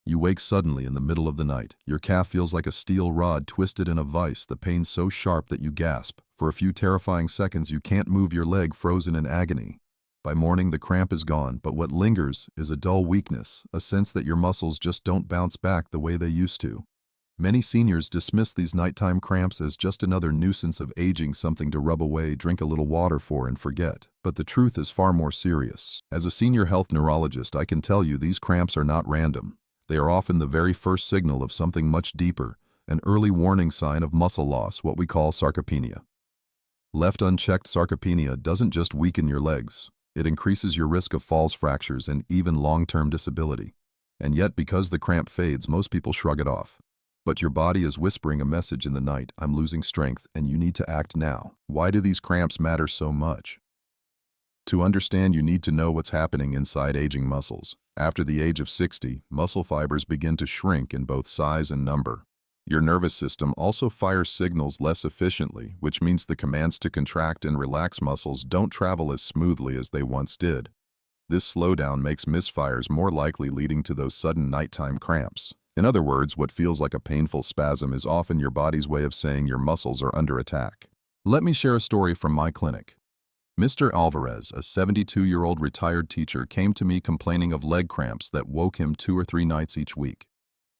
You wake suddenly in the middle of the night. Your calf feels like a steel rod twisted in a vise, the pain so sharp that you gasp. For a few terrifying seconds, you can't move your leg, frozen in agony. By morning, the cramp is gone, but what lingers is a dull weakness, a sense that your muscles just don't bounce back the way they used to. Many seniors dismiss these nighttime cramps as just another nuisance of aging, something to rub away, drink a little water for, and forget. But the truth is far more serious. As a senior health neurologist, I can tell you these cramps are not random. They are often the very first signal of something much deeper, an early warning sign of muscle loss, what we call sarcopenia. Left unchecked, sarcopenia doesn't just weaken your legs. It increases your risk of falls, fractures, and even long-term disability. And yet, because the cramp fades, most people shrug it off. But your body is whispering a message in the night: I'm losing strength, and you need to act now. Why do these cramps matter so much? To understand, you need to know what's happening inside aging muscles. After the age of 60, muscle fibers begin to shrink in both size and number. Your nervous system also fires signals less efficiently, which means the commands to contract and relax muscles don't travel as smoothly as they once did. This slowdown makes misfires more likely, leading to those sudden nighttime cramps. In other words, what feels like a painful spasm is often your body's way of saying your muscles are under attack. Let me share a story from my clinic. Mr. Alvarez, a 72-year-old retired teacher, came to me complaining of leg cramps that woke him 2 or 3 nights each week.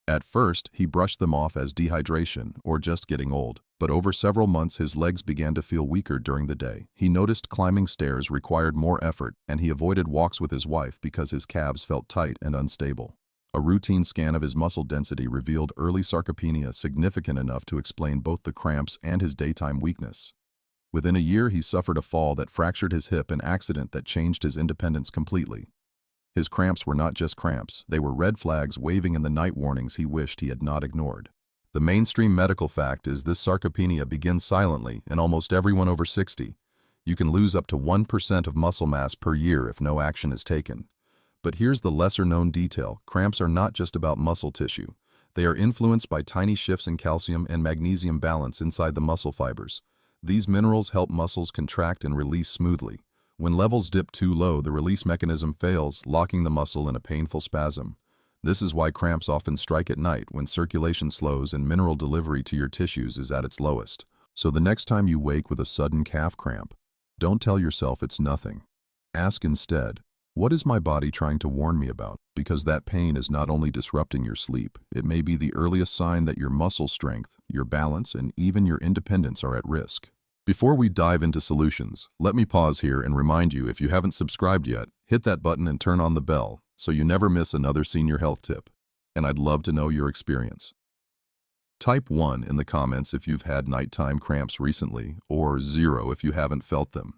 At first, he brushed them off as dehydration or just getting old, but over several months his legs began to feel weaker during the day. He noticed climbing stairs required more effort, and he avoided walks with his wife because his calves felt tight and unstable. A routine scan of his muscle density revealed early sarcopenia, significant enough to explain both the cramps and his daytime weakness. Within a year, he suffered a fall that fractured his hip, an accident that changed his independence completely. His cramps were not just cramps, they were red flags waving in the night, warnings he wished he had not ignored. The mainstream medical fact is this sarcopenia begins silently in almost everyone over 60. You can lose up to 1% of muscle mass per year if no action is taken. But here's the lesser-known detail: cramps are not just about muscle tissue. They are influenced by tiny shifts in calcium and magnesium balance inside the muscle fibers. These minerals help muscles contract and release smoothly. When levels dip too low, the release mechanism fails, locking the muscle in a painful spasm. This is why cramps often strike at night, when circulation slows and mineral delivery to your tissues is at its lowest. So the next time you wake with a sudden calf cramp, don't tell yourself it's nothing. Ask instead, what is my body trying to warn me about? Because that pain is not only disrupting your sleep, it may be the earliest sign that your muscle strength, your balance, and even your independence are at risk. Before we dive into solutions, let me pause here and remind you, if you haven't subscribed yet, hit that button and turn on the bell so you never miss another senior health tip. And I'd love to know your experience. Type 1 in the comments if you've had nighttime cramps recently, or 0 if you haven't felt them.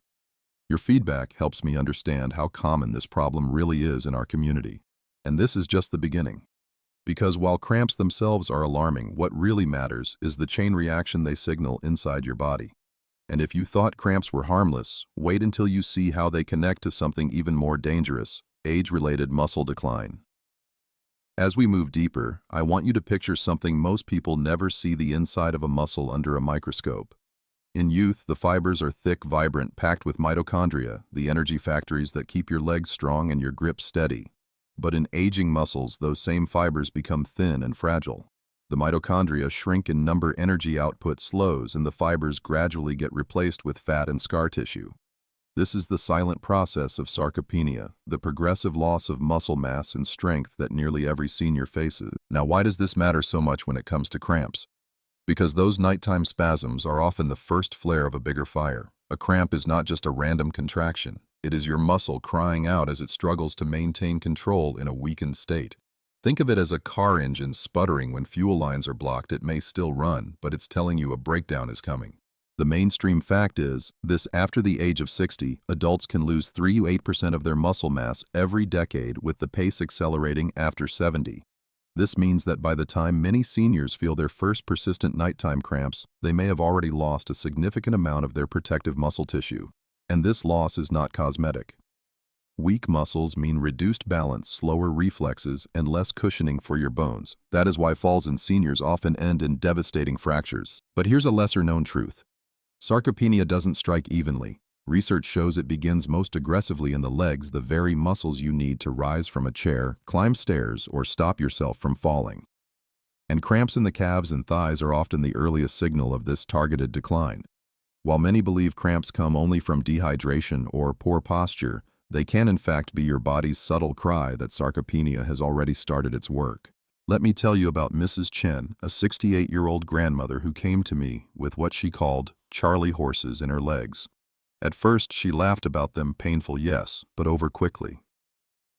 Your feedback helps me understand how common this problem really is in our community. And this is just the beginning. Because while cramps themselves are alarming, what really matters is the chain reaction they signal inside your body. And if you thought cramps were harmless, wait until you see how they connect to something even more dangerous: age-related muscle decline. As we move deeper, I want you to picture something most people never see: the inside of a muscle under a microscope. In youth, the fibers are thick, vibrant, packed with mitochondria, the energy factories that keep your legs strong and your grip steady. But in aging muscles, those same fibers become thin and fragile. The mitochondria shrink in number, energy output slows, and the fibers gradually get replaced with fat and scar tissue. This is the silent process of sarcopenia, the progressive loss of muscle mass and strength that nearly every senior faces. Now, why does this matter so much when it comes to cramps? Because those nighttime spasms are often the first flare of a bigger fire. A cramp is not just a random contraction. It is your muscle crying out as it struggles to maintain control in a weakened state. Think of it as a car engine sputtering when fuel lines are blocked. It may still run, but it's telling you a breakdown is coming. The mainstream fact is this: after the age of 60, adults can lose 3 to 8% of their muscle mass every decade, with the pace accelerating after 70. This means that by the time many seniors feel their first persistent nighttime cramps, they may have already lost a significant amount of their protective muscle tissue. And this loss is not cosmetic. Weak muscles mean reduced balance, slower reflexes, and less cushioning for your bones. That is why falls in seniors often end in devastating fractures. But here's a lesser-known truth. Sarcopenia doesn't strike evenly. Research shows it begins most aggressively in the legs, the very muscles you need to rise from a chair, climb stairs, or stop yourself from falling. And cramps in the calves and thighs are often the earliest signal of this targeted decline. While many believe cramps come only from dehydration or poor posture, they can in fact be your body's subtle cry that sarcopenia has already started its work. Let me tell you about Mrs. Chen, a 68-year-old grandmother who came to me with what she called Charlie horses in her legs. At first, she laughed about them, painful yes, but over quickly.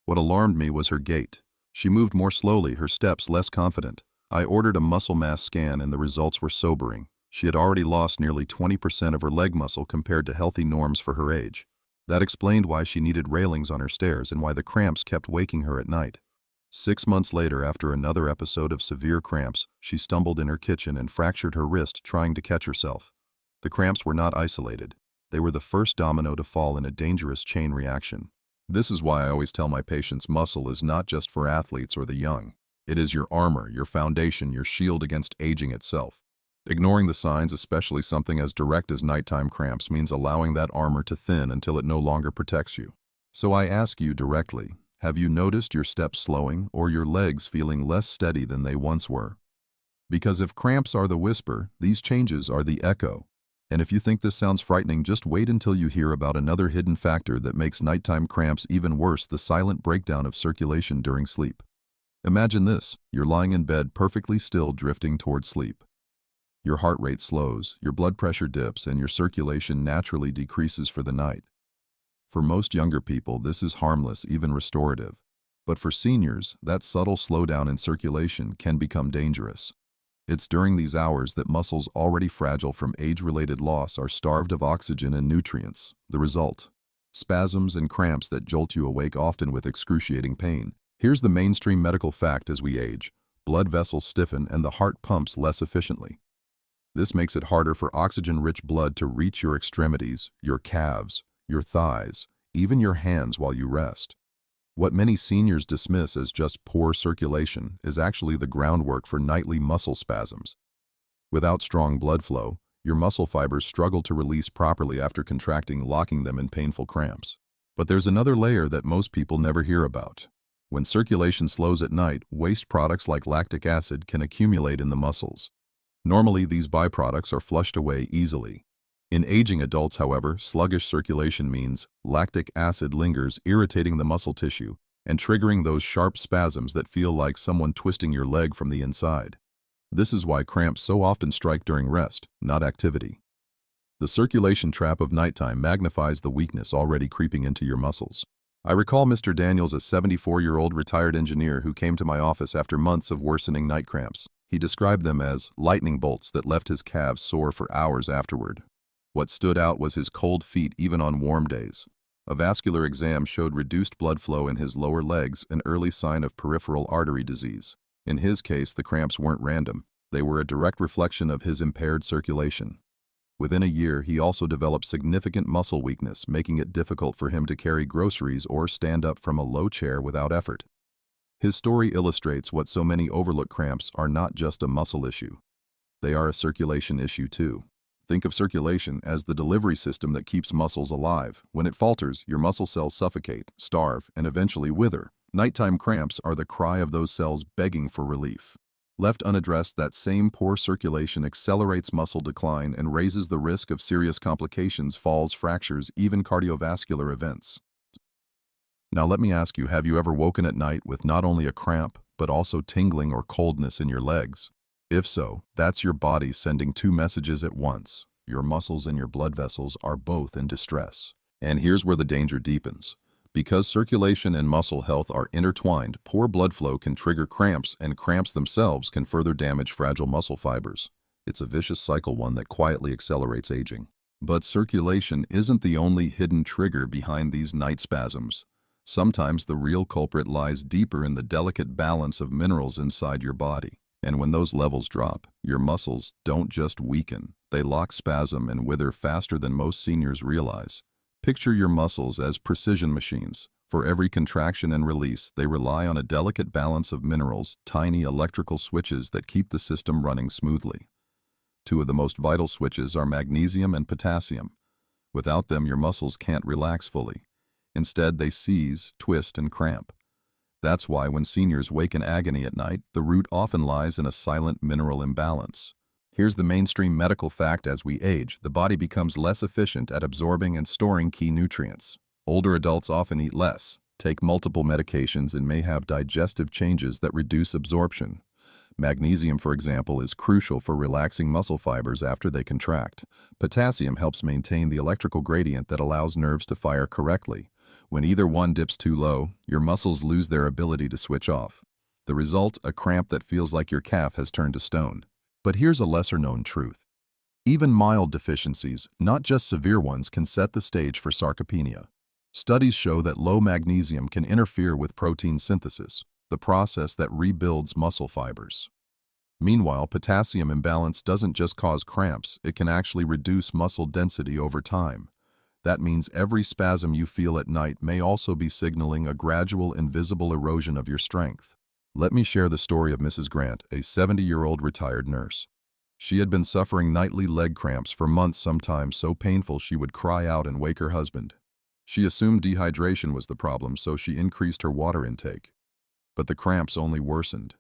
What alarmed me was her gait. She moved more slowly, her steps less confident. I ordered a muscle mass scan and the results were sobering. She had already lost nearly 20% of her leg muscle compared to healthy norms for her age. That explained why she needed railings on her stairs and why the cramps kept waking her at night. 6 months later, after another episode of severe cramps, she stumbled in her kitchen and fractured her wrist trying to catch herself. The cramps were not isolated. They were the first domino to fall in a dangerous chain reaction. This is why I always tell my patients muscle is not just for athletes or the young. It is your armor, your foundation, your shield against aging itself. Ignoring the signs, especially something as direct as nighttime cramps, means allowing that armor to thin until it no longer protects you. So I ask you directly, have you noticed your steps slowing or your legs feeling less steady than they once were? Because if cramps are the whisper, these changes are the echo. And if you think this sounds frightening, just wait until you hear about another hidden factor that makes nighttime cramps even worse: the silent breakdown of circulation during sleep. Imagine this: you're lying in bed perfectly still, drifting toward sleep. Your heart rate slows, your blood pressure dips, and your circulation naturally decreases for the night. For most younger people, this is harmless, even restorative. But for seniors, that subtle slowdown in circulation can become dangerous. It's during these hours that muscles already fragile from age-related loss are starved of oxygen and nutrients. The result: spasms and cramps that jolt you awake, often with excruciating pain. Here's the mainstream medical fact: as we age, blood vessels stiffen and the heart pumps less efficiently. This makes it harder for oxygen-rich blood to reach your extremities, your calves, your thighs, even your hands while you rest. What many seniors dismiss as just poor circulation is actually the groundwork for nightly muscle spasms. Without strong blood flow, your muscle fibers struggle to release properly after contracting, locking them in painful cramps. But there's another layer that most people never hear about. When circulation slows at night, waste products like lactic acid can accumulate in the muscles. Normally, these byproducts are flushed away easily. In aging adults, however, sluggish circulation means lactic acid lingers, irritating the muscle tissue and triggering those sharp spasms that feel like someone twisting your leg from the inside. This is why cramps so often strike during rest, not activity. The circulation trap of nighttime magnifies the weakness already creeping into your muscles. I recall Mr. Daniels, a 74-year-old retired engineer who came to my office after months of worsening night cramps. He described them as lightning bolts that left his calves sore for hours afterward. What stood out was his cold feet even on warm days. A vascular exam showed reduced blood flow in his lower legs, an early sign of peripheral artery disease. In his case, the cramps weren't random. They were a direct reflection of his impaired circulation. Within a year, he also developed significant muscle weakness, making it difficult for him to carry groceries or stand up from a low chair without effort. His story illustrates what so many overlook: cramps are not just a muscle issue. They are a circulation issue too. Think of circulation as the delivery system that keeps muscles alive. When it falters, your muscle cells suffocate, starve, and eventually wither. Nighttime cramps are the cry of those cells begging for relief. Left unaddressed, that same poor circulation accelerates muscle decline and raises the risk of serious complications: falls, fractures, even cardiovascular events. Now let me ask you, have you ever woken at night with not only a cramp, but also tingling or coldness in your legs? If so, that's your body sending two messages at once. Your muscles and your blood vessels are both in distress. And here's where the danger deepens. Because circulation and muscle health are intertwined, poor blood flow can trigger cramps, and cramps themselves can further damage fragile muscle fibers. It's a vicious cycle, one that quietly accelerates aging. But circulation isn't the only hidden trigger behind these night spasms. Sometimes the real culprit lies deeper in the delicate balance of minerals inside your body. And when those levels drop, your muscles don't just weaken, they lock, spasm, and wither faster than most seniors realize. Picture your muscles as precision machines. For every contraction and release, they rely on a delicate balance of minerals, tiny electrical switches that keep the system running smoothly. Two of the most vital switches are magnesium and potassium. Without them, your muscles can't relax fully. Instead, they seize, twist, and cramp. That's why when seniors wake in agony at night, the root often lies in a silent mineral imbalance. Here's the mainstream medical fact: as we age, the body becomes less efficient at absorbing and storing key nutrients. Older adults often eat less, take multiple medications, and may have digestive changes that reduce absorption. Magnesium, for example, is crucial for relaxing muscle fibers after they contract. Potassium helps maintain the electrical gradient that allows nerves to fire correctly. When either one dips too low, your muscles lose their ability to switch off. The result, a cramp that feels like your calf has turned to stone. But here's a lesser-known truth. Even mild deficiencies, not just severe ones, can set the stage for sarcopenia. Studies show that low magnesium can interfere with protein synthesis, the process that rebuilds muscle fibers. Meanwhile, potassium imbalance doesn't just cause cramps, it can actually reduce muscle density over time. That means every spasm you feel at night may also be signaling a gradual, invisible erosion of your strength. Let me share the story of Mrs. Grant, a 70-year-old retired nurse. She had been suffering nightly leg cramps for months, sometimes so painful she would cry out and wake her husband. She assumed dehydration was the problem, so she increased her water intake. But the cramps only worsened.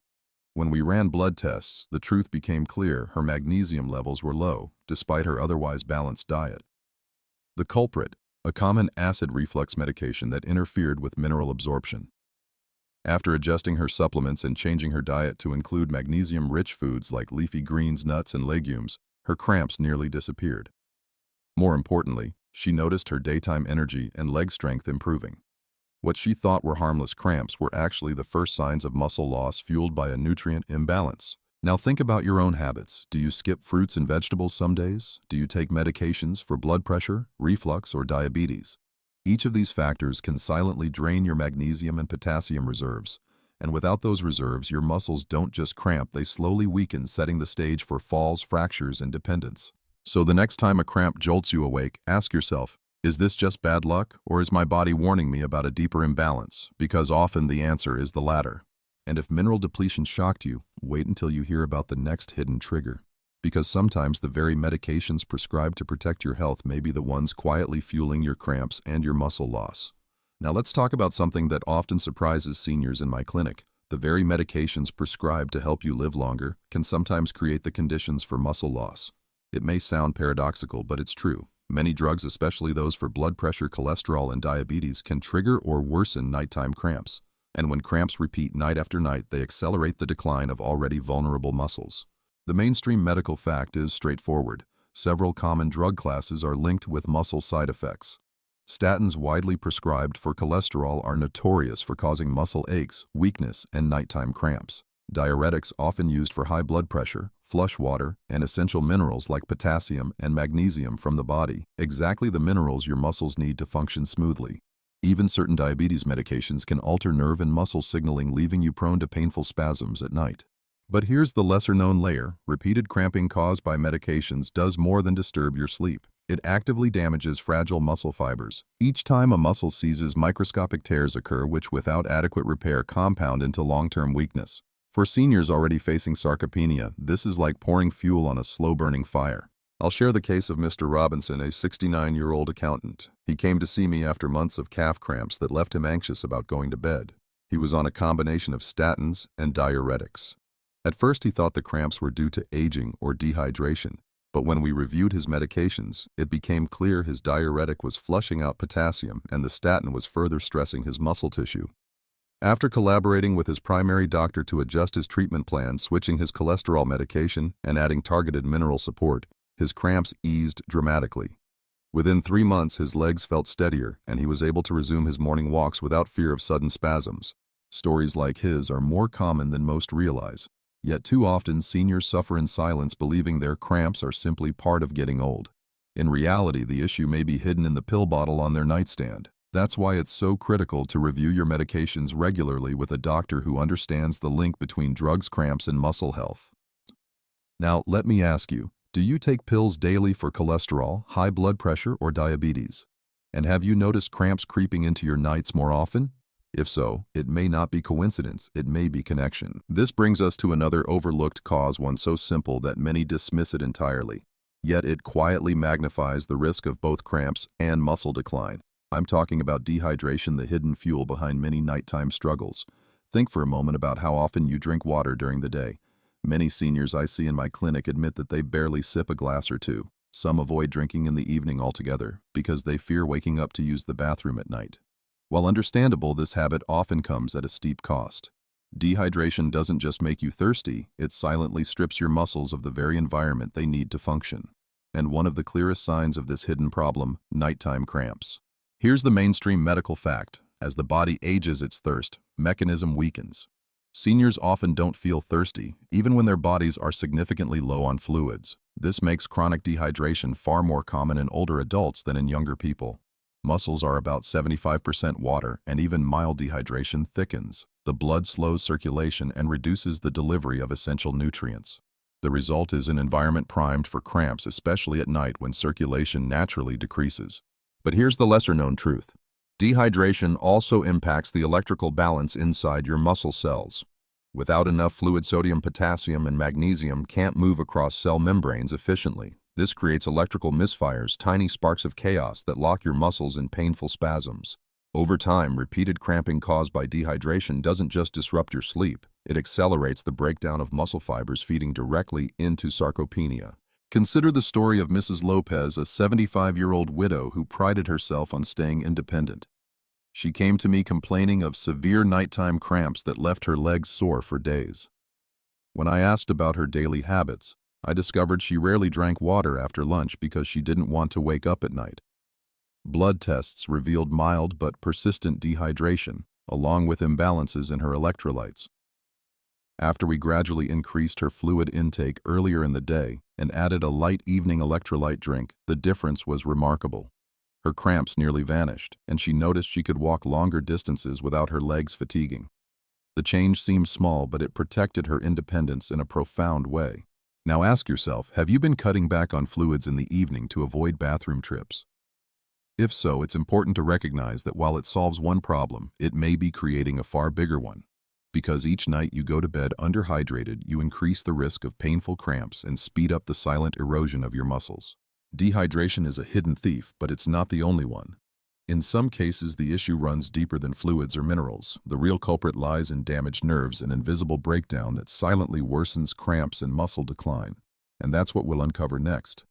When we ran blood tests, the truth became clear: her magnesium levels were low, despite her otherwise balanced diet. The culprit, a common acid reflux medication that interfered with mineral absorption. After adjusting her supplements and changing her diet to include magnesium-rich foods like leafy greens, nuts, and legumes, her cramps nearly disappeared. More importantly, she noticed her daytime energy and leg strength improving. What she thought were harmless cramps were actually the first signs of muscle loss fueled by a nutrient imbalance. Now think about your own habits. Do you skip fruits and vegetables some days? Do you take medications for blood pressure, reflux, or diabetes? Each of these factors can silently drain your magnesium and potassium reserves. And without those reserves, your muscles don't just cramp, they slowly weaken, setting the stage for falls, fractures, and dependence. So the next time a cramp jolts you awake, ask yourself, is this just bad luck, or is my body warning me about a deeper imbalance? Because often the answer is the latter. And if mineral depletion shocked you, wait until you hear about the next hidden trigger. Because sometimes the very medications prescribed to protect your health may be the ones quietly fueling your cramps and your muscle loss. Now let's talk about something that often surprises seniors in my clinic. The very medications prescribed to help you live longer can sometimes create the conditions for muscle loss. It may sound paradoxical, but it's true. Many drugs, especially those for blood pressure, cholesterol, and diabetes, can trigger or worsen nighttime cramps. And when cramps repeat night after night, they accelerate the decline of already vulnerable muscles. The mainstream medical fact is straightforward. Several common drug classes are linked with muscle side effects. Statins, widely prescribed for cholesterol, are notorious for causing muscle aches, weakness, and nighttime cramps. Diuretics, often used for high blood pressure, flush water, and essential minerals like potassium and magnesium from the body, exactly the minerals your muscles need to function smoothly. Even certain diabetes medications can alter nerve and muscle signaling, leaving you prone to painful spasms at night. But here's the lesser-known layer. Repeated cramping caused by medications does more than disturb your sleep. It actively damages fragile muscle fibers. Each time a muscle seizes, microscopic tears occur which, without adequate repair, compound into long-term weakness. For seniors already facing sarcopenia, this is like pouring fuel on a slow-burning fire. I'll share the case of Mr. Robinson, a 69-year-old accountant. He came to see me after months of calf cramps that left him anxious about going to bed. He was on a combination of statins and diuretics. At first, he thought the cramps were due to aging or dehydration, but when we reviewed his medications, it became clear his diuretic was flushing out potassium and the statin was further stressing his muscle tissue. After collaborating with his primary doctor to adjust his treatment plan, switching his cholesterol medication, and adding targeted mineral support, his cramps eased dramatically. Within 3 months, his legs felt steadier, and he was able to resume his morning walks without fear of sudden spasms. Stories like his are more common than most realize. Yet too often, seniors suffer in silence, believing their cramps are simply part of getting old. In reality, the issue may be hidden in the pill bottle on their nightstand. That's why it's so critical to review your medications regularly with a doctor who understands the link between drugs, cramps, and muscle health. Now, let me ask you, do you take pills daily for cholesterol, high blood pressure, or diabetes? And have you noticed cramps creeping into your nights more often? If so, it may not be coincidence, it may be connection. This brings us to another overlooked cause, one so simple that many dismiss it entirely: Yet it quietly magnifies the risk of both cramps and muscle decline. I'm talking about dehydration, the hidden fuel behind many nighttime struggles. Think for a moment about how often you drink water during the day. Many seniors I see in my clinic admit that they barely sip a glass or two. Some avoid drinking in the evening altogether because they fear waking up to use the bathroom at night. While understandable, this habit often comes at a steep cost. Dehydration doesn't just make you thirsty, it silently strips your muscles of the very environment they need to function. And one of the clearest signs of this hidden problem, nighttime cramps. Here's the mainstream medical fact. As the body ages, its thirst mechanism weakens. Seniors often don't feel thirsty, even when their bodies are significantly low on fluids. This makes chronic dehydration far more common in older adults than in younger people. Muscles are about 75% water, and even mild dehydration thickens. The blood slows circulation and reduces the delivery of essential nutrients. The result is an environment primed for cramps, especially at night when circulation naturally decreases. But here's the lesser-known truth. Dehydration also impacts the electrical balance inside your muscle cells. Without enough fluid, sodium, potassium, and magnesium can't move across cell membranes efficiently. This creates electrical misfires, tiny sparks of chaos that lock your muscles in painful spasms. Over time, repeated cramping caused by dehydration doesn't just disrupt your sleep, it accelerates the breakdown of muscle fibers, feeding directly into sarcopenia. Consider the story of Mrs. Lopez, a 75-year-old widow who prided herself on staying independent. She came to me complaining of severe nighttime cramps that left her legs sore for days. When I asked about her daily habits, I discovered she rarely drank water after lunch because she didn't want to wake up at night. Blood tests revealed mild but persistent dehydration, along with imbalances in her electrolytes. After we gradually increased her fluid intake earlier in the day and added a light evening electrolyte drink, the difference was remarkable. Her cramps nearly vanished, and she noticed she could walk longer distances without her legs fatiguing. The change seemed small, but it protected her independence in a profound way. Now ask yourself, have you been cutting back on fluids in the evening to avoid bathroom trips? If so, it's important to recognize that while it solves one problem, it may be creating a far bigger one. Because each night you go to bed underhydrated, you increase the risk of painful cramps and speed up the silent erosion of your muscles. Dehydration is a hidden thief, but it's not the only one. In some cases, the issue runs deeper than fluids or minerals. The real culprit lies in damaged nerves, an invisible breakdown that silently worsens cramps and muscle decline. And that's what we'll uncover next.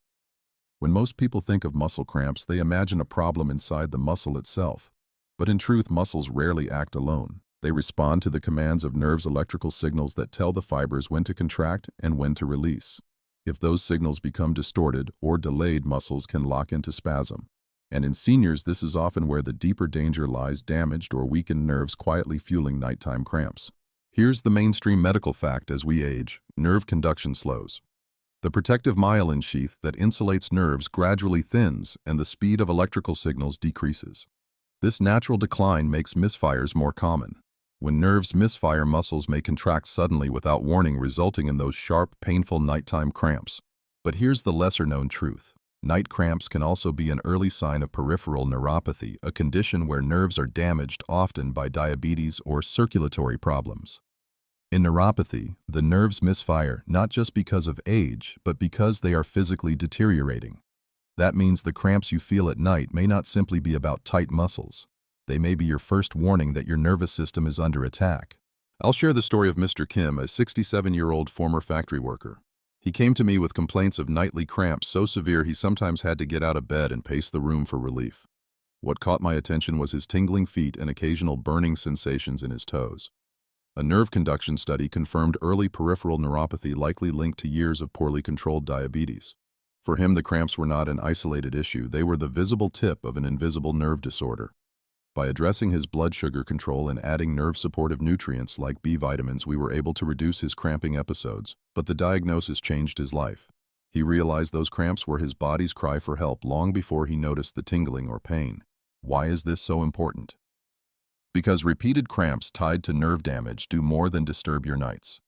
When most people think of muscle cramps, they imagine a problem inside the muscle itself. But in truth, muscles rarely act alone. They respond to the commands of nerves' electrical signals that tell the fibers when to contract and when to release. If those signals become distorted or delayed, muscles can lock into spasm. And in seniors, this is often where the deeper danger lies, damaged or weakened nerves quietly fueling nighttime cramps. Here's the mainstream medical fact: as we age, nerve conduction slows. The protective myelin sheath that insulates nerves gradually thins, and the speed of electrical signals decreases. This natural decline makes misfires more common. When nerves misfire, muscles may contract suddenly without warning, resulting in those sharp, painful nighttime cramps. But here's the lesser-known truth. Night cramps can also be an early sign of peripheral neuropathy, a condition where nerves are damaged, often by diabetes or circulatory problems. In neuropathy, the nerves misfire not just because of age, but because they are physically deteriorating. That means the cramps you feel at night may not simply be about tight muscles. They may be your first warning that your nervous system is under attack. I'll share the story of Mr. Kim, a 67-year-old former factory worker. He came to me with complaints of nightly cramps so severe he sometimes had to get out of bed and pace the room for relief. What caught my attention was his tingling feet and occasional burning sensations in his toes. A nerve conduction study confirmed early peripheral neuropathy, likely linked to years of poorly controlled diabetes. For him, the cramps were not an isolated issue. They were the visible tip of an invisible nerve disorder. By addressing his blood sugar control and adding nerve-supportive nutrients like B vitamins, we were able to reduce his cramping episodes, but the diagnosis changed his life. He realized those cramps were his body's cry for help long before he noticed the tingling or pain. Why is this so important? Because repeated cramps tied to nerve damage do more than disturb your nights.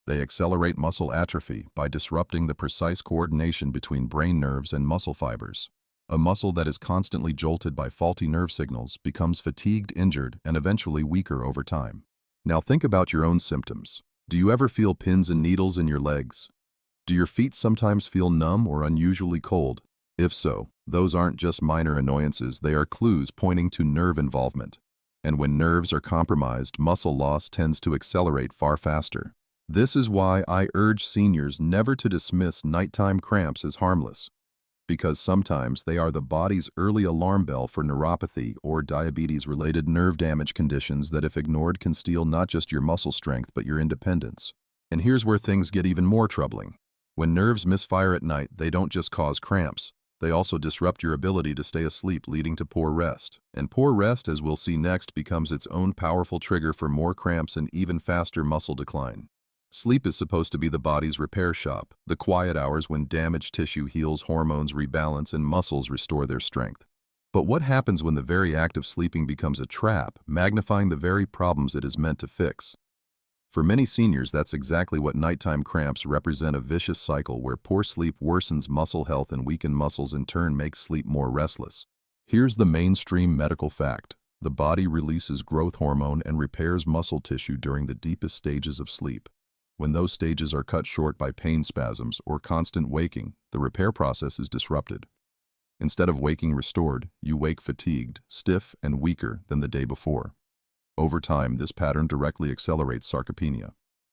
They accelerate muscle atrophy by disrupting the precise coordination between brain nerves and muscle fibers. A muscle that is constantly jolted by faulty nerve signals becomes fatigued, injured, and eventually weaker over time. Now think about your own symptoms. Do you ever feel pins and needles in your legs? Do your feet sometimes feel numb or unusually cold? If so, those aren't just minor annoyances, they are clues pointing to nerve involvement. And when nerves are compromised, muscle loss tends to accelerate far faster. This is why I urge seniors never to dismiss nighttime cramps as harmless, because sometimes they are the body's early alarm bell for neuropathy or diabetes-related nerve damage conditions that, if ignored, can steal not just your muscle strength but your independence. And here's where things get even more troubling. When nerves misfire at night, they don't just cause cramps. They also disrupt your ability to stay asleep, leading to poor rest. And poor rest, as we'll see next, becomes its own powerful trigger for more cramps and even faster muscle decline. Sleep is supposed to be the body's repair shop, the quiet hours when damaged tissue heals, hormones rebalance, and muscles restore their strength. But what happens when the very act of sleeping becomes a trap, magnifying the very problems it is meant to fix? For many seniors, that's exactly what nighttime cramps represent, a vicious cycle where poor sleep worsens muscle health and weakened muscles in turn make sleep more restless. Here's the mainstream medical fact. The body releases growth hormone and repairs muscle tissue during the deepest stages of sleep. When those stages are cut short by pain spasms or constant waking, the repair process is disrupted. Instead of waking restored, you wake fatigued, stiff, and weaker than the day before. Over time, this pattern directly accelerates sarcopenia.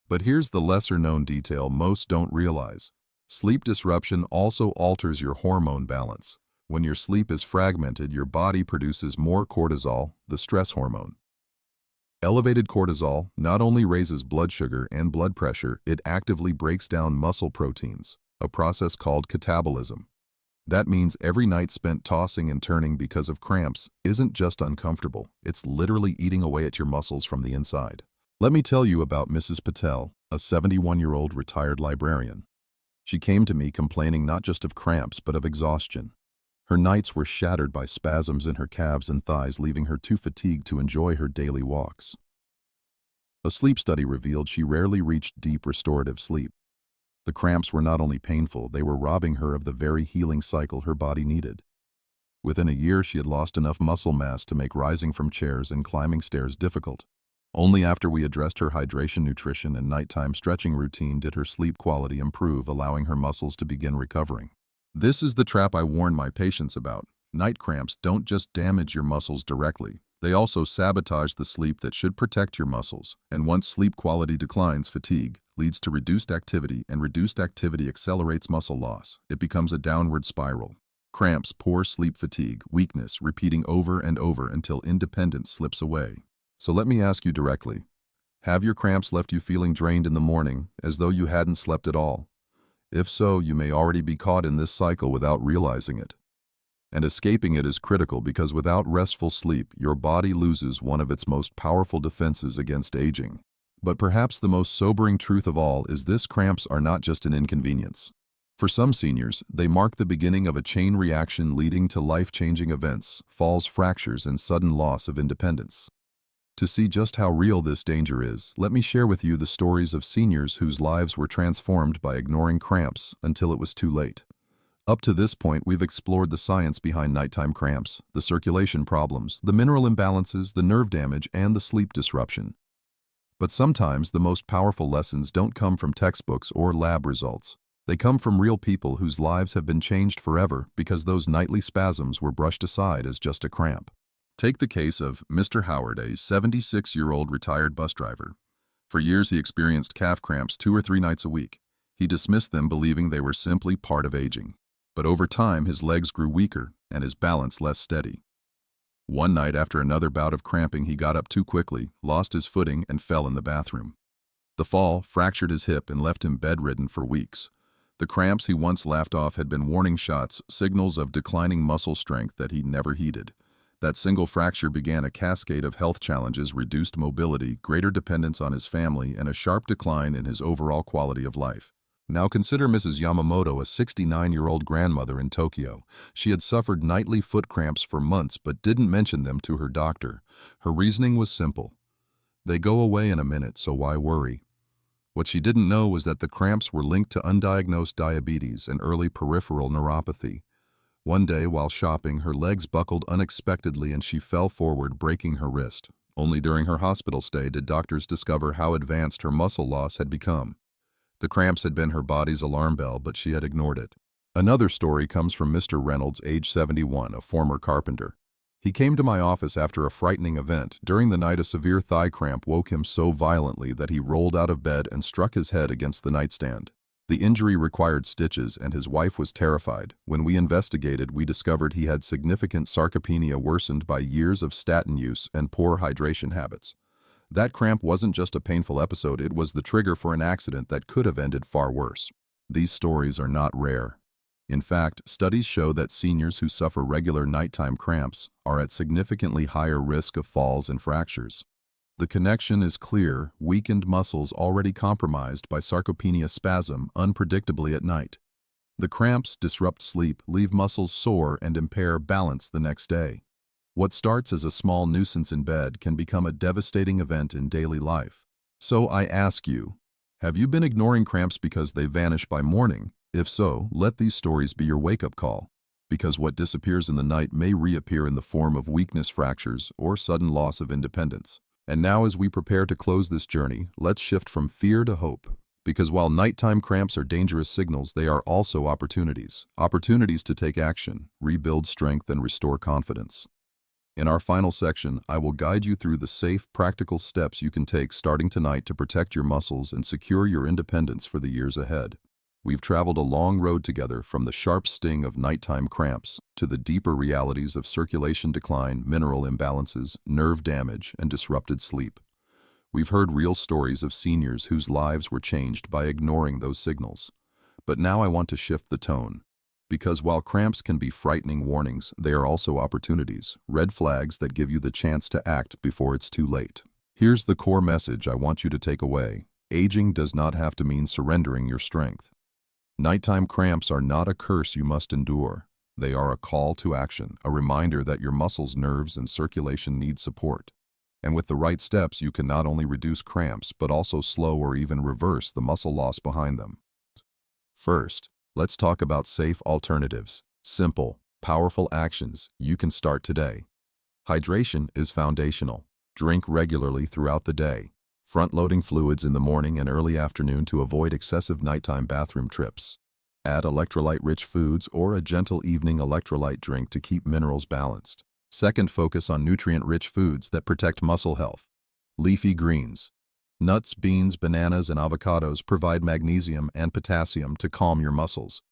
But here's the lesser-known detail most don't realize. Sleep disruption also alters your hormone balance. When your sleep is fragmented, your body produces more cortisol, the stress hormone. Elevated cortisol not only raises blood sugar and blood pressure, it actively breaks down muscle proteins, a process called catabolism. That means every night spent tossing and turning because of cramps isn't just uncomfortable, it's literally eating away at your muscles from the inside. Let me tell you about Mrs. Patel, a 71-year-old retired librarian. She came to me complaining not just of cramps but of exhaustion. Her nights were shattered by spasms in her calves and thighs, leaving her too fatigued to enjoy her daily walks. A sleep study revealed she rarely reached deep restorative sleep. The cramps were not only painful, they were robbing her of the very healing cycle her body needed. Within a year, she had lost enough muscle mass to make rising from chairs and climbing stairs difficult. Only after we addressed her hydration, nutrition, and nighttime stretching routine did her sleep quality improve, allowing her muscles to begin recovering. This is the trap I warn my patients about. Night cramps don't just damage your muscles directly. They also sabotage the sleep that should protect your muscles. And once sleep quality declines, fatigue leads to reduced activity, and reduced activity accelerates muscle loss. It becomes a downward spiral. Cramps, poor sleep, fatigue, weakness, repeating over and over until independence slips away. So let me ask you directly, have your cramps left you feeling drained in the morning, as though you hadn't slept at all? If so, you may already be caught in this cycle without realizing it. And escaping it is critical, because without restful sleep, your body loses one of its most powerful defenses against aging. But perhaps the most sobering truth of all is this: cramps are not just an inconvenience. For some seniors, they mark the beginning of a chain reaction leading to life-changing events, falls, fractures, and sudden loss of independence. To see just how real this danger is, let me share with you the stories of seniors whose lives were transformed by ignoring cramps until it was too late. Up to this point, we've explored the science behind nighttime cramps, the circulation problems, the mineral imbalances, the nerve damage, and the sleep disruption. But sometimes the most powerful lessons don't come from textbooks or lab results. They come from real people whose lives have been changed forever because those nightly spasms were brushed aside as just a cramp. Take the case of Mr. Howard, a 76-year-old retired bus driver. For years, he experienced calf cramps 2 or 3 nights a week. He dismissed them, believing they were simply part of aging. But over time, his legs grew weaker and his balance less steady. One night, after another bout of cramping, he got up too quickly, lost his footing, and fell in the bathroom. The fall fractured his hip and left him bedridden for weeks. The cramps he once laughed off had been warning shots, signals of declining muscle strength that he never heeded. That single fracture began a cascade of health challenges: reduced mobility, greater dependence on his family, and a sharp decline in his overall quality of life. Now consider Mrs. Yamamoto, a 69-year-old grandmother in Tokyo. She had suffered nightly foot cramps for months but didn't mention them to her doctor. Her reasoning was simple: they go away in a minute, so why worry? What she didn't know was that the cramps were linked to undiagnosed diabetes and early peripheral neuropathy. One day, while shopping, her legs buckled unexpectedly and she fell forward, breaking her wrist. Only during her hospital stay did doctors discover how advanced her muscle loss had become. The cramps had been her body's alarm bell, but she had ignored it. Another story comes from Mr. Reynolds, age 71, a former carpenter. He came to my office after a frightening event. During the night, a severe thigh cramp woke him so violently that he rolled out of bed and struck his head against the nightstand. The injury required stitches, and his wife was terrified. When we investigated, we discovered he had significant sarcopenia worsened by years of statin use and poor hydration habits. That cramp wasn't just a painful episode, it was the trigger for an accident that could have ended far worse. These stories are not rare. In fact, studies show that seniors who suffer regular nighttime cramps are at significantly higher risk of falls and fractures. The connection is clear: weakened muscles already compromised by sarcopenia spasm unpredictably at night. The cramps disrupt sleep, leave muscles sore, and impair balance the next day. What starts as a small nuisance in bed can become a devastating event in daily life. So I ask you, have you been ignoring cramps because they vanish by morning? If so, let these stories be your wake-up call, because what disappears in the night may reappear in the form of weakness, fractures, or sudden loss of independence. And now, as we prepare to close this journey, let's shift from fear to hope. Because while nighttime cramps are dangerous signals, they are also opportunities. Opportunities to take action, rebuild strength, and restore confidence. In our final section, I will guide you through the safe, practical steps you can take starting tonight to protect your muscles and secure your independence for the years ahead. We've traveled a long road together, from the sharp sting of nighttime cramps to the deeper realities of circulation decline, mineral imbalances, nerve damage, and disrupted sleep. We've heard real stories of seniors whose lives were changed by ignoring those signals. But now I want to shift the tone. Because while cramps can be frightening warnings, they are also opportunities, red flags that give you the chance to act before it's too late. Here's the core message I want you to take away. Aging does not have to mean surrendering your strength. Nighttime cramps are not a curse you must endure. They are a call to action, a reminder that your muscles, nerves, and circulation need support. And with the right steps, you can not only reduce cramps, but also slow or even reverse the muscle loss behind them. First, let's talk about safe alternatives. Simple, powerful actions you can start today. Hydration is foundational. Drink regularly throughout the day, front-loading fluids in the morning and early afternoon to avoid excessive nighttime bathroom trips. Add electrolyte-rich foods or a gentle evening electrolyte drink to keep minerals balanced. Second, focus on nutrient-rich foods that protect muscle health. Leafy greens. Nuts, beans, bananas, and avocados provide magnesium and potassium to calm your muscles.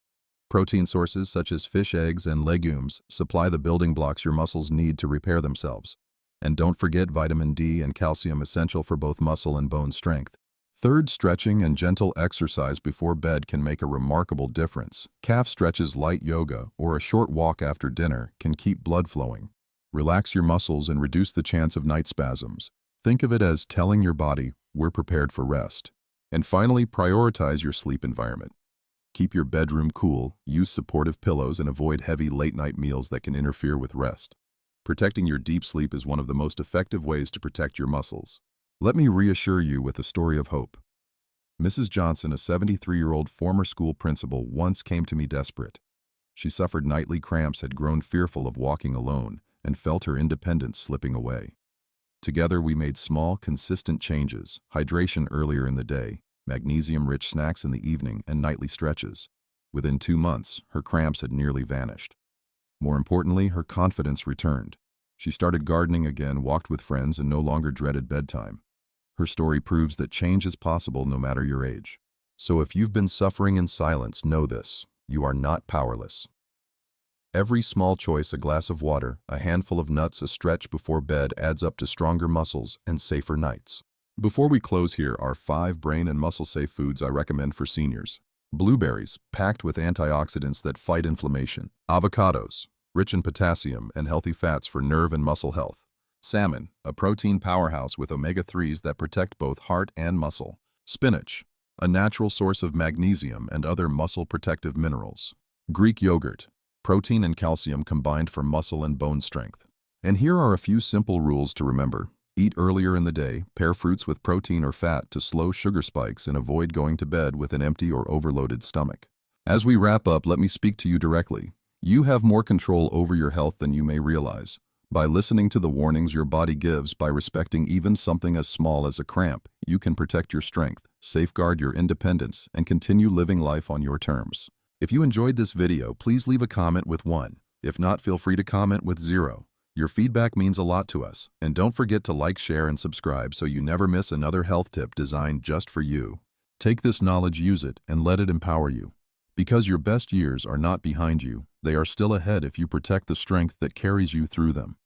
Protein sources such as fish, eggs, and legumes supply the building blocks your muscles need to repair themselves. And don't forget vitamin D and calcium, essential for both muscle and bone strength. Third, stretching and gentle exercise before bed can make a remarkable difference. Calf stretches, light yoga, or a short walk after dinner can keep blood flowing. Relax your muscles and reduce the chance of night spasms. Think of it as telling your body, we're prepared for rest. And finally, prioritize your sleep environment. Keep your bedroom cool, use supportive pillows, and avoid heavy late-night meals that can interfere with rest. Protecting your deep sleep is one of the most effective ways to protect your muscles. Let me reassure you with a story of hope. Mrs. Johnson, a 73-year-old former school principal, once came to me desperate. She suffered nightly cramps, had grown fearful of walking alone, and felt her independence slipping away. Together, we made small, consistent changes: hydration earlier in the day, magnesium-rich snacks in the evening, and nightly stretches. Within 2 months, her cramps had nearly vanished. More importantly, her confidence returned. She started gardening again, walked with friends, and no longer dreaded bedtime. Her story proves that change is possible no matter your age. So if you've been suffering in silence, know this: you are not powerless. Every small choice, a glass of water, a handful of nuts, a stretch before bed, adds up to stronger muscles and safer nights. Before we close, here are 5 brain and muscle-safe foods I recommend for seniors. Blueberries, packed with antioxidants that fight inflammation. Avocados, rich in potassium and healthy fats for nerve and muscle health. Salmon, a protein powerhouse with omega-3s that protect both heart and muscle. Spinach, a natural source of magnesium and other muscle-protective minerals. Greek yogurt, protein and calcium combined for muscle and bone strength. And here are a few simple rules to remember. Eat earlier in the day, pair fruits with protein or fat to slow sugar spikes, and avoid going to bed with an empty or overloaded stomach. As we wrap up, let me speak to you directly. You have more control over your health than you may realize. By listening to the warnings your body gives, by respecting even something as small as a cramp, you can protect your strength, safeguard your independence, and continue living life on your terms. If you enjoyed this video, please leave a comment with 1. If not, feel free to comment with 0. Your feedback means a lot to us, and don't forget to like, share, and subscribe so you never miss another health tip designed just for you. Take this knowledge, use it, and let it empower you. Because your best years are not behind you, they are still ahead if you protect the strength that carries you through them.